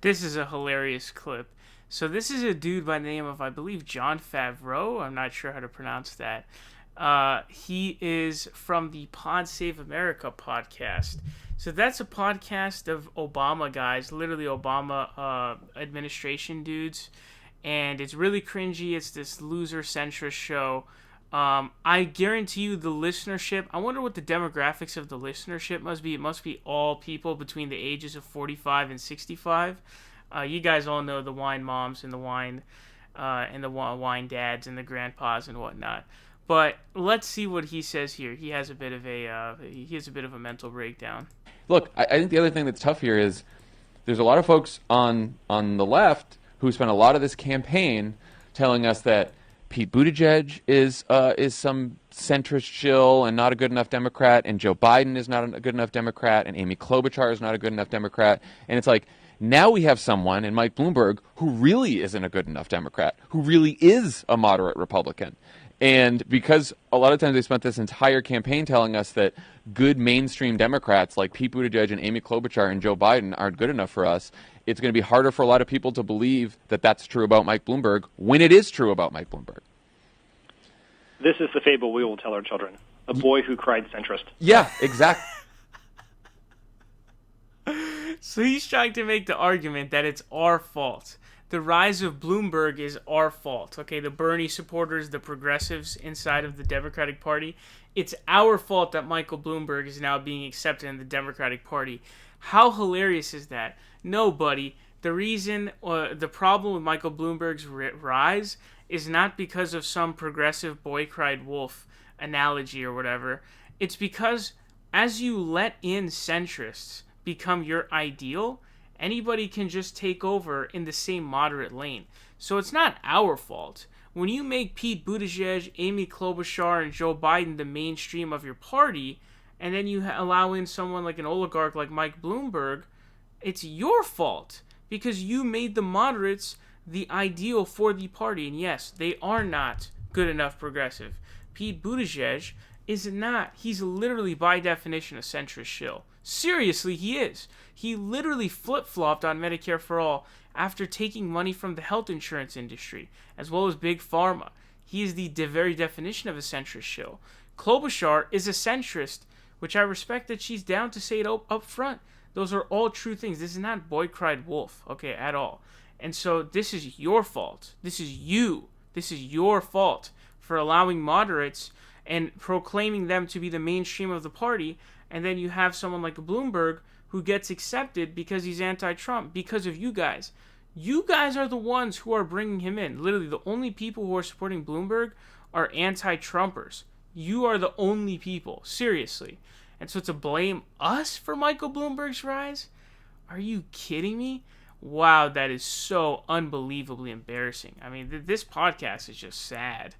This is a hilarious clip. So this is a dude by the name of, I believe, Jon Favreau. I'm not sure how to pronounce that. He is from the Podsaveamerica podcast. So that's a podcast of Obama guys, literally Obama administration dudes, and it's really cringy. It's this loser centrist show. I guarantee you the listenership. I wonder what the demographics of the listenership must be. It must be all people between the ages of 45 and 65. You guys all know the wine moms and the wine dads and the grandpas and whatnot. But let's see what he says here. He has a bit of a mental breakdown. Look, I think the other thing that's tough here is there's a lot of folks on the left who spent a lot of this campaign telling us that Pete Buttigieg is some centrist shill and not a good enough Democrat, and Joe Biden is not a good enough Democrat, and Amy Klobuchar is not a good enough Democrat. And it's like, now we have someone in Mike Bloomberg who really isn't a good enough Democrat, who really is a moderate Republican. And because a lot of times they spent this entire campaign telling us that good mainstream Democrats like Pete Buttigieg and Amy Klobuchar and Joe Biden aren't good enough for us, it's going to be harder for a lot of people to believe that that's true about Mike Bloomberg when it is true about Mike Bloomberg. This is the fable we will tell our children. A boy who cried centrist. Yeah, exactly. So he's trying to make the argument that it's our fault. The rise of Bloomberg is our fault. Okay, the Bernie supporters, the progressives inside of the Democratic Party, it's our fault that Michael Bloomberg is now being accepted in the Democratic Party. How hilarious is that? No, buddy. The problem with Michael Bloomberg's rise is not because of some progressive boy cried wolf analogy or whatever. It's because as you let in centrists become your ideal, anybody can just take over in the same moderate lane. So it's not our fault. When you make Pete Buttigieg, Amy Klobuchar, and Joe Biden the mainstream of your party, and then you allow in someone like an oligarch like Mike Bloomberg, it's your fault because you made the moderates the ideal for the party. And yes, they are not good enough progressive. Pete Buttigieg is not. He's literally, by definition, a centrist shill. Seriously, he is. He literally flip-flopped on Medicare for All after taking money from the health insurance industry, as well as Big Pharma. He is the very definition of a centrist shill. Klobuchar is a centrist, which I respect that she's down to say it up front. Those are all true things. This is not boy cried wolf, okay, at all. And so this is your fault. This is you. This is your fault for allowing moderates and proclaiming them to be the mainstream of the party. And then you have someone like Bloomberg who gets accepted because he's anti-Trump, because of you guys. You guys are the ones who are bringing him in. Literally, the only people who are supporting Bloomberg are anti-Trumpers. You are the only people. Seriously. And so to blame us for Michael Bloomberg's rise? Are you kidding me? Wow, that is so unbelievably embarrassing. I mean, this podcast is just sad.